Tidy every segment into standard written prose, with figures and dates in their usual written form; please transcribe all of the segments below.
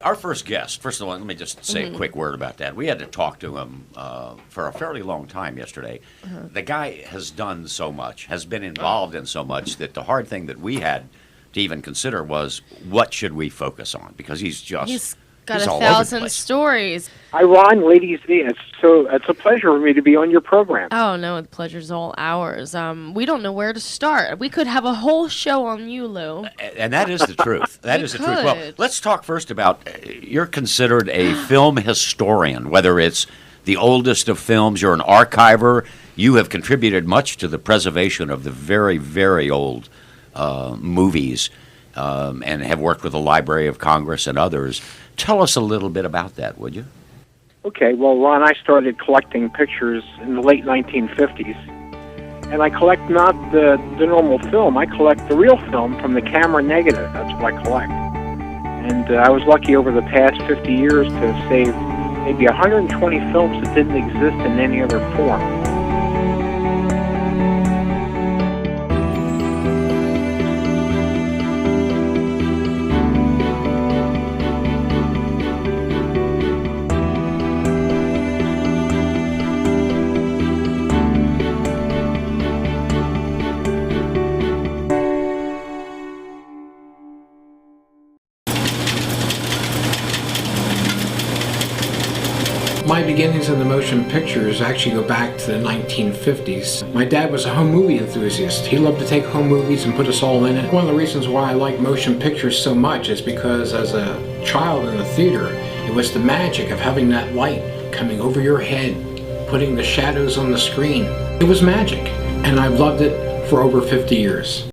Our first guest, first of all, let me just say a quick word about that. We had to talk to him for a fairly long time yesterday. The guy has done so much, has been involved in so much, that the hard thing that we had to even consider was what should we focus on? Because he's got all over the 1,000 place. stories. Hi, Ron, Ladies V. It's a pleasure for me to be on your program. Oh, no, the pleasure's all ours. We don't know where to start. We could have a whole show on you, Lou. And that is the truth. That is the truth. Well, could. let's talk first about, you're considered a film historian, whether it's the oldest of films, you're an archiver, you have contributed much to the preservation of the very, very old movies, and have worked with the Library of Congress and others. Tell us a little bit about that, would you? Okay, well, Ron, I started collecting pictures in the late 1950s. And I collect not the normal film, I collect the real film from the camera negative. That's what I collect. And I was lucky over the past 50 years to save maybe 120 films that didn't exist in any other form. My beginnings in the motion pictures actually go back to the 1950s. My dad was a home movie enthusiast. He loved to take home movies and put us all in it. One of the reasons why I like motion pictures so much is because as a child in the theater, it was the magic of having that light coming over your head, putting the shadows on the screen. It was magic, and I've loved it for over 50 years.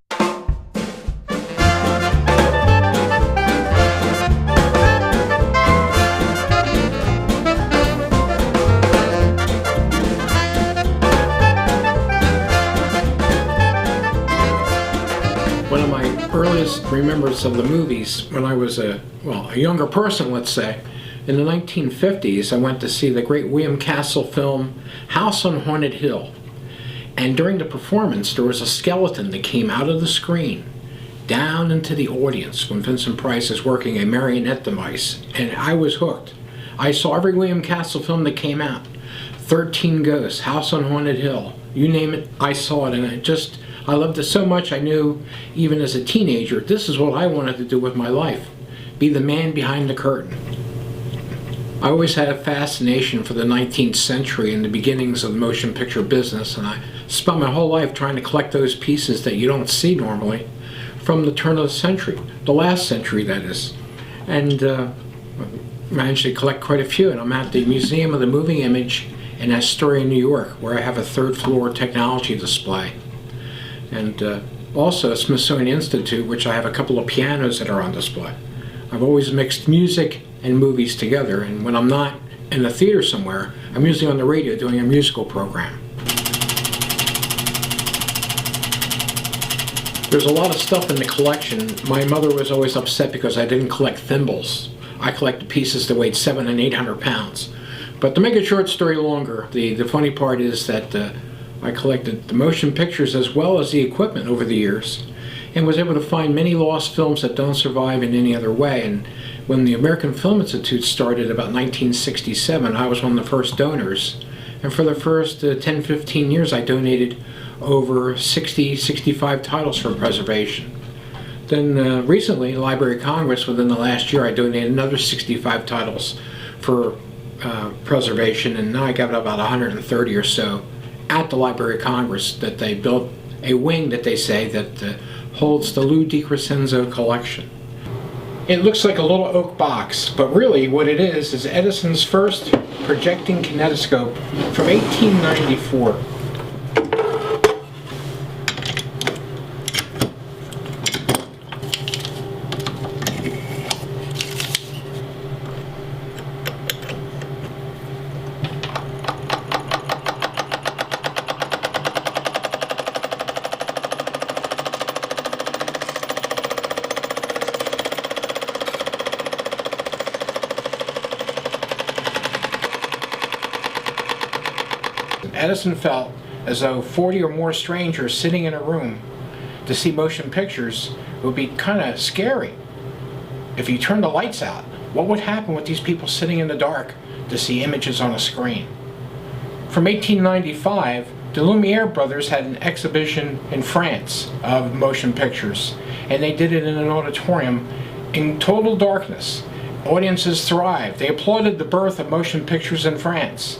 One of my earliest remembrance of the movies when I was a younger person, let's say, in the 1950s, I went to see the great William Castle film House on Haunted Hill. And during the performance, there was a skeleton that came out of the screen down into the audience when Vincent Price is working a marionette device. And I was hooked. I saw every William Castle film that came out. 13 Ghosts, House on Haunted Hill, you name it, I saw it. And I loved it so much I knew, even as a teenager, this is what I wanted to do with my life. Be the man behind the curtain. I always had a fascination for the 19th century and the beginnings of the motion picture business, and I spent my whole life trying to collect those pieces that you don't see normally from the turn of the century, the last century that is. And managed to collect quite a few, and I'm at the Museum of the Moving Image in Astoria, New York, where I have a third floor technology display. And also Smithsonian Institute, which I have a couple of pianos that are on display. I've always mixed music and movies together, and when I'm not in the theater somewhere, I'm usually on the radio doing a musical program. There's a lot of stuff in the collection. My mother was always upset because I didn't collect thimbles. I collected pieces that weighed 700 and 800 pounds. But to make a short story longer, the funny part is that I collected the motion pictures as well as the equipment over the years, and was able to find many lost films that don't survive in any other way. And when the American Film Institute started about 1967, I was one of the first donors. And for the first 10-15 years, I donated over 65 titles for preservation. Then recently, Library of Congress, within the last year, I donated another 65 titles for preservation, and now I got about 130 or so at the Library of Congress that they built a wing that they say that holds the Lou DiCrescenzo collection. It looks like a little oak box, but really what it is Edison's first projecting kinetoscope from 1894. Edison felt as though 40 or more strangers sitting in a room to see motion pictures would be kind of scary if you turn the lights out. what would happen with these people sitting in the dark to see images on a screen? From 1895, the Lumiere brothers had an exhibition in France of motion pictures, and they did it in an auditorium in total darkness. Audiences thrived. They applauded the birth of motion pictures in France.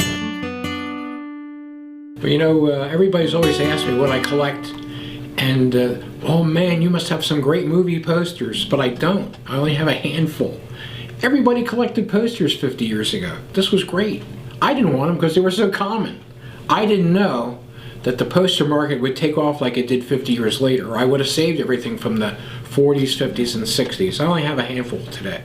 But you know, everybody's always asked me what I collect, and oh man, you must have some great movie posters, but I don't. I only have a handful. Everybody collected posters 50 years ago. This was great. I didn't want them because they were so common. I didn't know that the poster market would take off like it did 50 years later. I would have saved everything from the 40s, 50s, and 60s. I only have a handful today.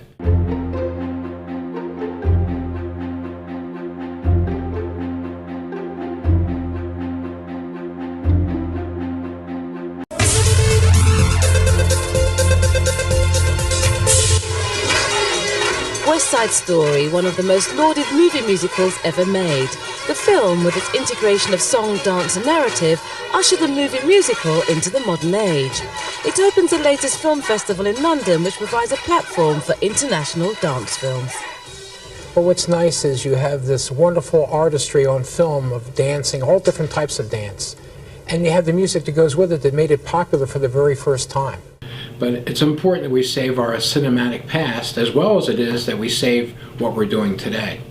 West Side Story, one of the most lauded movie musicals ever made. The film, with its integration of song, dance and narrative, ushered the movie musical into the modern age. It opens the latest film festival in London, which provides a platform for international dance films. Well, what's nice is you have this wonderful artistry on film of dancing, all different types of dance. And you have the music that goes with it that made it popular for the very first time. But it's important that we save our cinematic past as well as it is that we save what we're doing today.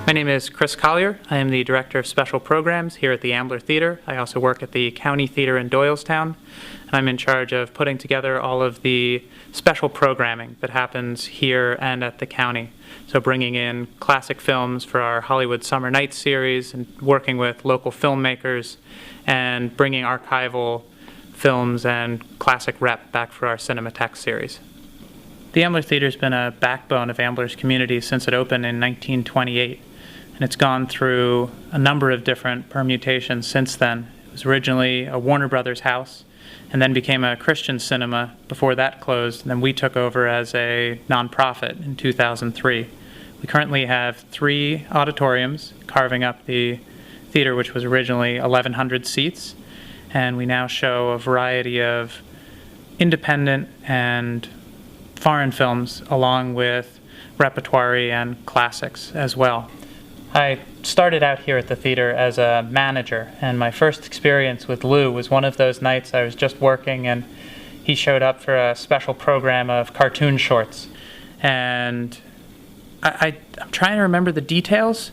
My name is Chris Collier. I am the Director of Special Programs here at the Ambler Theater. I also work at the County Theater in Doylestown, and I'm in charge of putting together all of the special programming that happens here and at the county. So bringing in classic films for our Hollywood Summer Nights series and working with local filmmakers and bringing archival films and classic rep back for our Cinematheque series. The Ambler Theater has been a backbone of Ambler's community since it opened in 1928. And it's gone through a number of different permutations since then. It was originally a Warner Brothers house and then became a Christian cinema before that closed, and then we took over as a nonprofit in 2003. We currently have 3 auditoriums carving up the theater, which was originally 1,100 seats, and we now show a variety of independent and foreign films along with repertoire and classics as well. I started out here at the theater as a manager, and my first experience with Lou was one of those nights I was just working and he showed up for a special program of cartoon shorts. And I'm trying to remember the details,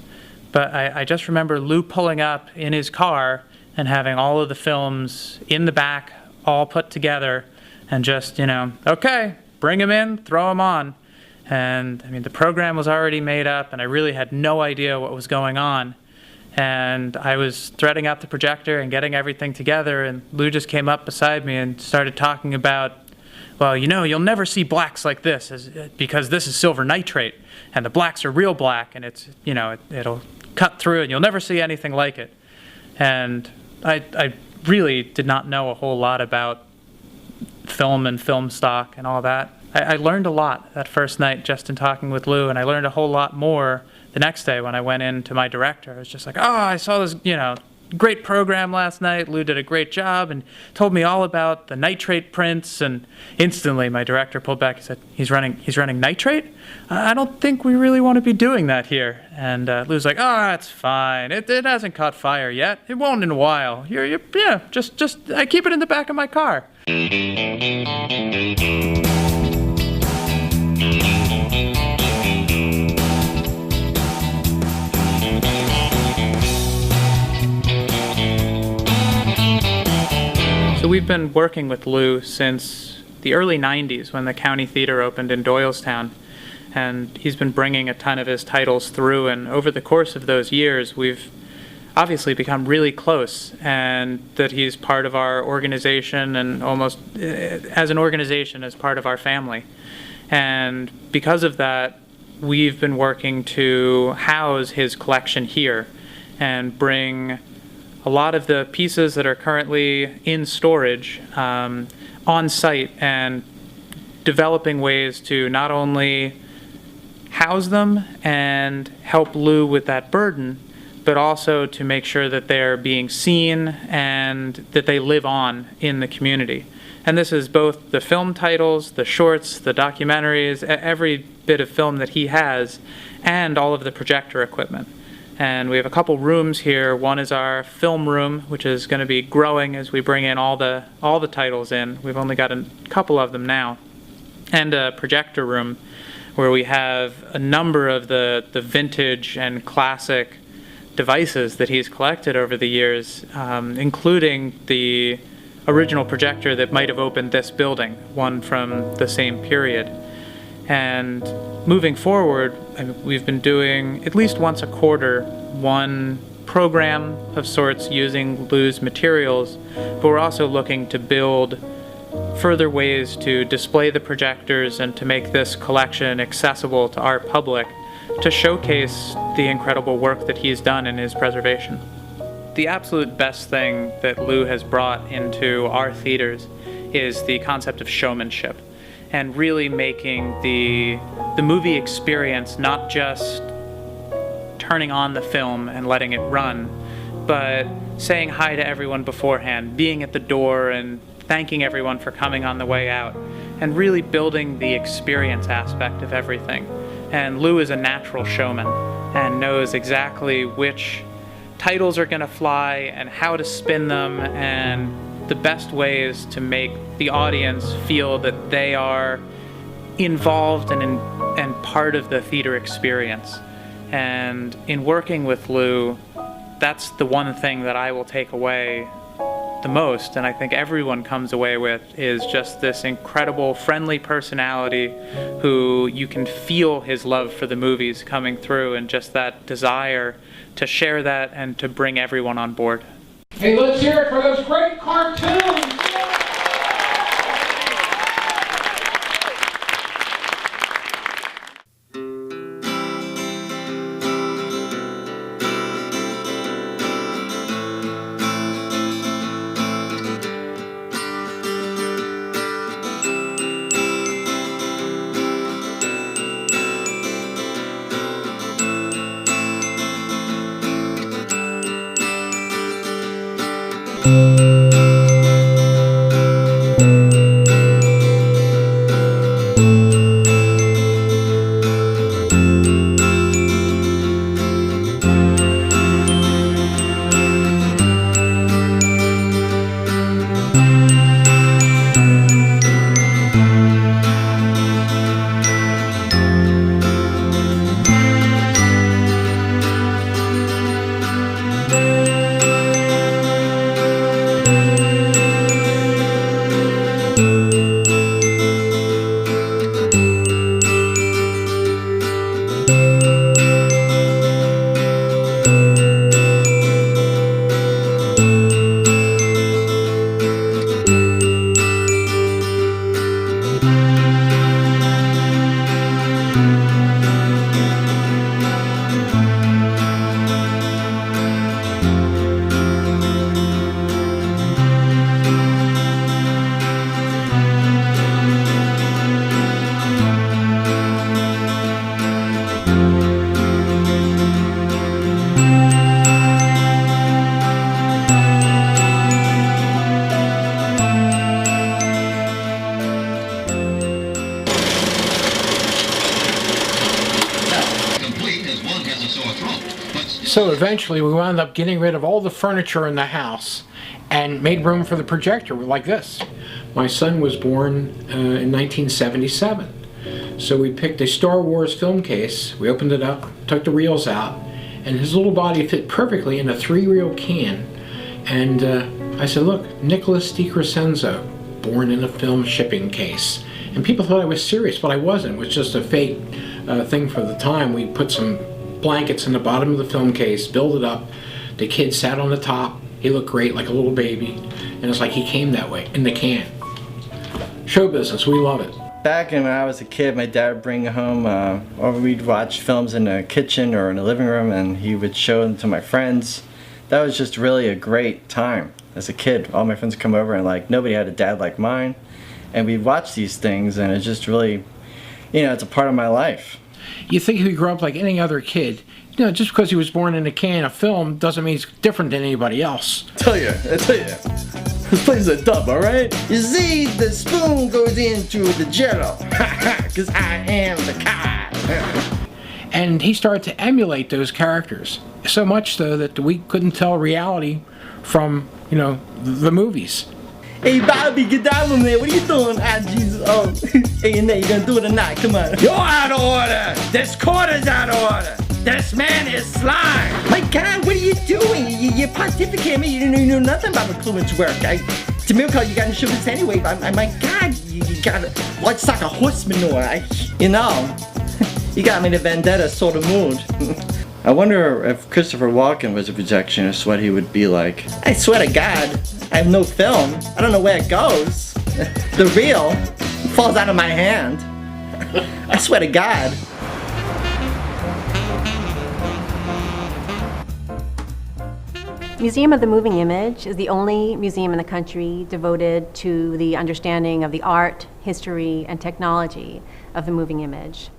but I just remember Lou pulling up in his car and having all of the films in the back all put together and just, okay, bring them in, throw them on. And I mean, the program was already made up and I really had no idea what was going on. And I was threading out the projector and getting everything together, and Lou just came up beside me and started talking about, well, you'll never see blacks like this because this is silver nitrate and the blacks are real black, and it's, it'll cut through and you'll never see anything like it. And I really did not know a whole lot about film and film stock and all that. I learned a lot that first night just in talking with Lou, and I learned a whole lot more the next day when I went in to my director. I was just like, I saw this, great program last night. Lou did a great job and told me all about the nitrate prints, and instantly my director pulled back and said, he's running nitrate? I don't think we really want to be doing that here. And Lou's like, it's fine. It hasn't caught fire yet. It won't in a while. Just I keep it in the back of my car. So we've been working with Lou since the early 90s when the County Theater opened in Doylestown. and he's been bringing a ton of his titles through, and over the course of those years, we've obviously become really close, and that he's part of our organization and almost as an organization as part of our family. And because of that, we've been working to house his collection here and bring a lot of the pieces that are currently in storage on site, and developing ways to not only house them and help Lou with that burden, but also to make sure that they're being seen and that they live on in the community. And this is both the film titles, the shorts, the documentaries, every bit of film that he has, and all of the projector equipment. And we have a couple rooms here. One is our film room, which is going to be growing as we bring in all the titles in. We've only got a couple of them now. And a projector room where we have a number of the vintage and classic devices that he's collected over the years, including the original projector that might have opened this building, one from the same period. And moving forward, we've been doing at least once a quarter one program of sorts using Lou's materials, but we're also looking to build further ways to display the projectors and to make this collection accessible to our public, to showcase the incredible work that he's done in his preservation. The absolute best thing that Lou has brought into our theaters is the concept of showmanship, and really making the movie experience not just turning on the film and letting it run, but saying hi to everyone beforehand, being at the door and thanking everyone for coming on the way out, and really building the experience aspect of everything. And Lou is a natural showman and knows exactly which titles are going to fly and how to spin them, and the best ways to make the audience feel that they are involved and part of the theater experience. And in working with Lou, that's the one thing that I will take away the most, and I think everyone comes away with, is just this incredible friendly personality who you can feel his love for the movies coming through, and just that desire to share that and to bring everyone on board. Hey, let's hear it for those great cartoons! So eventually we wound up getting rid of all the furniture in the house and made room for the projector like this. My son was born in 1977. So we picked a Star Wars film case, we opened it up, took the reels out, and his little body fit perfectly in a 3-reel can. And I said, look, Nicholas DiCrescenzo, born in a film shipping case. And people thought I was serious, but I wasn't. It was just a fake thing for the time. We put some blankets in the bottom of the film case, built it up. The kid sat on the top. He looked great, like a little baby. And it's like he came that way, in the can. Show business, we love it. Back when I was a kid, my dad would bring home, or we'd watch films in the kitchen or in the living room, and he would show them to my friends. That was just really a great time as a kid. All my friends would come over, and like nobody had a dad like mine. And we'd watch these things, and it's just really, you know, it's a part of my life. You think he grew up like any other kid. You know, just because he was born in a can of film doesn't mean he's different than anybody else. I tell you, this place is a dub, alright? You see, the spoon goes into the jello, because I am the god. And he started to emulate those characters, so much so that we couldn't tell reality from, you know, the movies. Hey Bobby, get down from there. What are you doing? Ah, Jesus. Oh, hey, Nate, you gonna do it or not? Come on. You're out of order. This court is out of order. This man is slime. My God, what are you doing? You pontificate me. You know nothing about McLuhan's work. It's a miracle you got in the show this anyway. My God, you got a blood suck of horse manure. You know, you got me in a vendetta sort of mood. I wonder if Christopher Walken was a projectionist, what he would be like. I swear to God, I have no film. I don't know where it goes. The reel falls out of my hand. I swear to God. Museum of the Moving Image is the only museum in the country devoted to the understanding of the art, history, and technology of the moving image.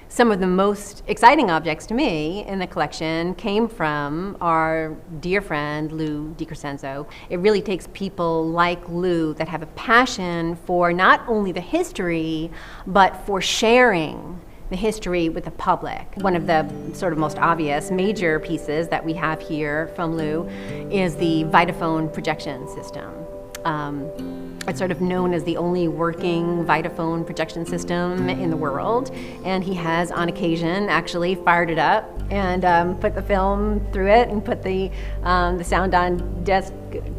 Some of the most exciting objects to me in the collection came from our dear friend Lou DiCrescenzo. It really takes people like Lou that have a passion for not only the history, but for sharing the history with the public. One of the sort of most obvious major pieces that we have here from Lou is the Vitaphone projection system. It's sort of known as the only working Vitaphone projection system in the world, and he has on occasion actually fired it up and put the film through it and put the sound on desk,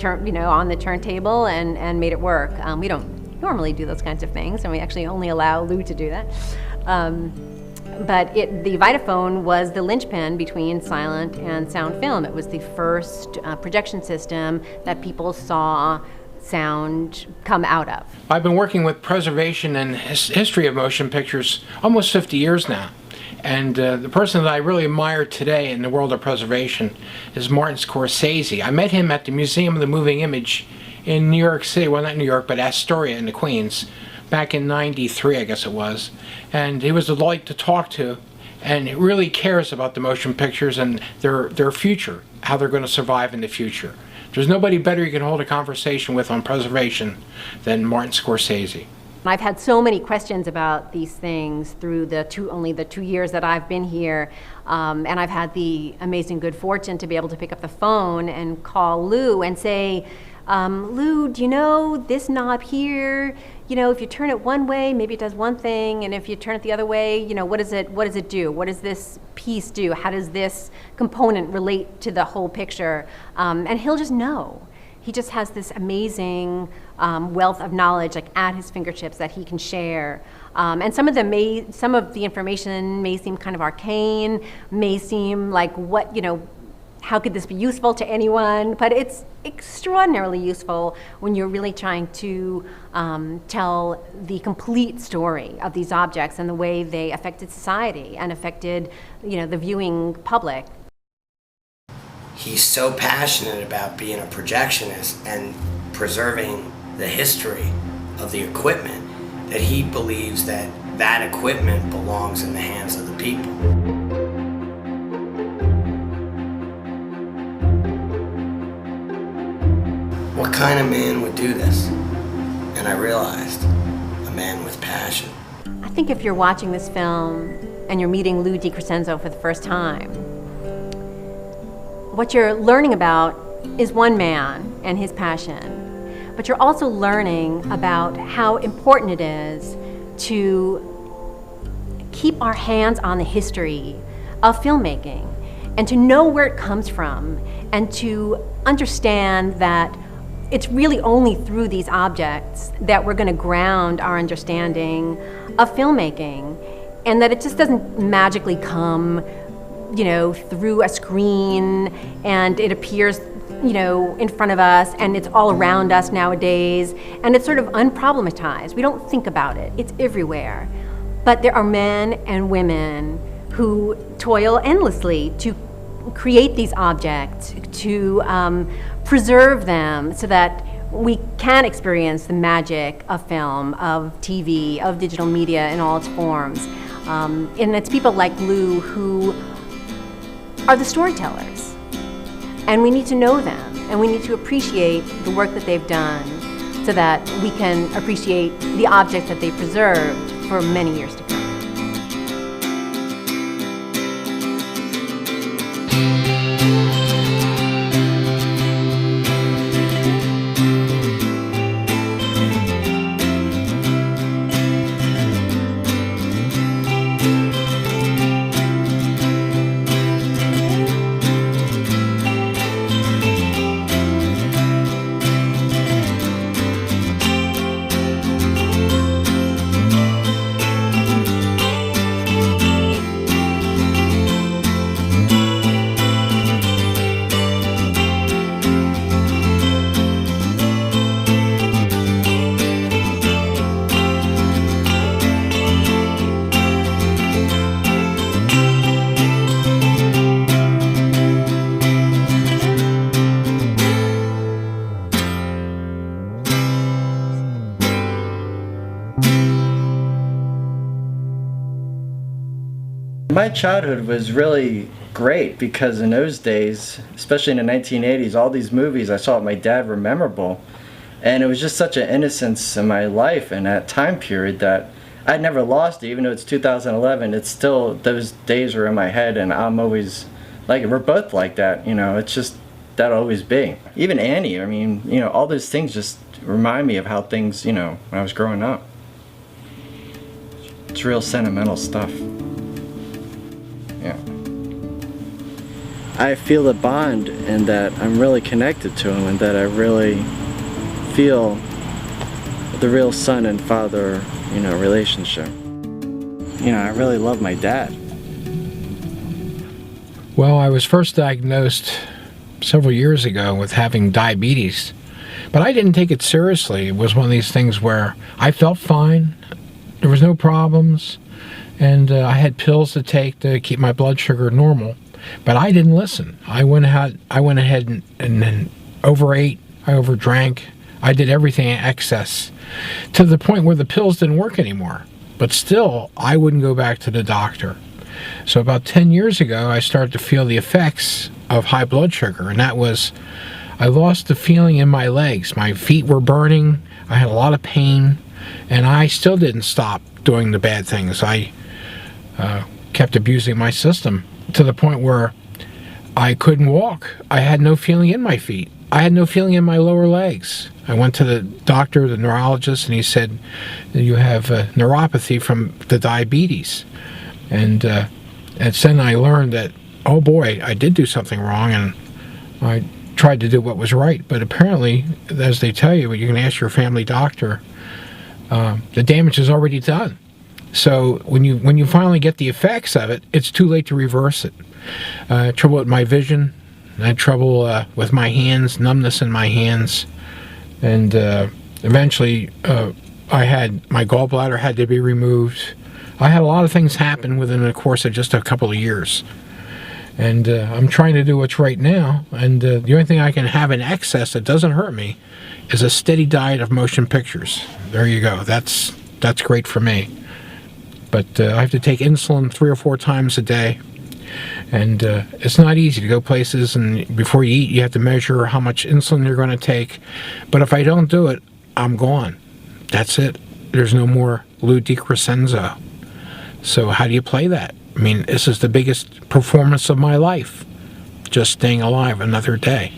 on the turntable and made it work. We don't normally do those kinds of things, and we actually only allow Lou to do that. But the Vitaphone was the linchpin between silent and sound film. It was the first projection system that people saw sound come out of. I've been working with preservation and history of motion pictures almost 50 years now. And the person that I really admire today in the world of preservation is Martin Scorsese. I met him at the Museum of the Moving Image in New York City, well, not New York, but Astoria in the Queens, back in '93, I guess it was. And he was a delight to talk to, and he really cares about the motion pictures and their future, how they're going to survive in the future. There's nobody better you can hold a conversation with on preservation than Martin Scorsese. I've had so many questions about these things through only the 2 years that I've been here, and I've had the amazing good fortune to be able to pick up the phone and call Lou and say, Lou, do you know this knob here? You know, if you turn it one way, maybe it does one thing, and if you turn it the other way, you know, what does it do? What does this piece do? How does this component relate to the whole picture? And he'll just know. He just has this amazing wealth of knowledge, like at his fingertips, that he can share. And some of the information may seem kind of arcane, may seem like how could this be useful to anyone? But it's extraordinarily useful when you're really trying to tell the complete story of these objects and the way they affected society and affected, the viewing public. He's so passionate about being a projectionist and preserving the history of the equipment that he believes that equipment belongs in the hands of the people. What kind of man would do this? And I realized, a man with passion. I think if you're watching this film and you're meeting Lou DiCrescenzo for the first time, what you're learning about is one man and his passion, but you're also learning about how important it is to keep our hands on the history of filmmaking and to know where it comes from and to understand that it's really only through these objects that we're going to ground our understanding of filmmaking. and that it just doesn't magically come, through a screen, and it appears, in front of us, and it's all around us nowadays, and it's sort of unproblematized. We don't think about it. It's everywhere. But there are men and women who toil endlessly to create these objects, to preserve them so that we can experience the magic of film, of TV, of digital media in all its forms. And it's people like Lou who are the storytellers. And we need to know them, and we need to appreciate the work that they've done so that we can appreciate the objects that they preserved for many years to come. My childhood was really great because in those days, especially in the 1980s, all these movies I saw with my dad were memorable. And it was just such an innocence in my life in that time period that I never lost it. Even though it's 2011, it's still, those days are in my head, and I'm always like, we're both like that, it's just, that'll always be. Even Annie, all those things just remind me of how things, when I was growing up. It's real sentimental stuff. Yeah. I feel the bond and that I'm really connected to him, and that I really feel the real son and father, relationship. I really love my dad. Well, I was first diagnosed several years ago with having diabetes, but I didn't take it seriously. It was one of these things where I felt fine, there was no problems, and I had pills to take to keep my blood sugar normal, but I didn't listen. I went ahead and overate, I overdrank, I did everything in excess, to the point where the pills didn't work anymore. But still, I wouldn't go back to the doctor. So about 10 years ago, I started to feel the effects of high blood sugar, and that was, I lost the feeling in my legs. My feet were burning, I had a lot of pain, and I still didn't stop doing the bad things. I kept abusing my system to the point where I couldn't walk. I had no feeling in my feet. I had no feeling in my lower legs. I went to the doctor, the neurologist, and he said, you have neuropathy from the diabetes. And then I learned that, oh boy, I did do something wrong, and I tried to do what was right. But apparently, as they tell you, you can ask your family doctor, the damage is already done. So when you finally get the effects of it, it's too late to reverse it. Trouble with my vision, I had trouble with my hands, numbness in my hands, and eventually I had my gallbladder had to be removed. I had a lot of things happen within the course of just a couple of years, and I'm trying to do what's right now. And the only thing I can have in excess that doesn't hurt me is a steady diet of motion pictures. There you go. That's great for me. But I have to take insulin 3 or 4 times a day, and it's not easy to go places, and before you eat you have to measure how much insulin you're going to take. But if I don't do it, I'm gone. That's it. There's no more Lou DiCrescenzo. So how do you play that? This is the biggest performance of my life, just staying alive another day.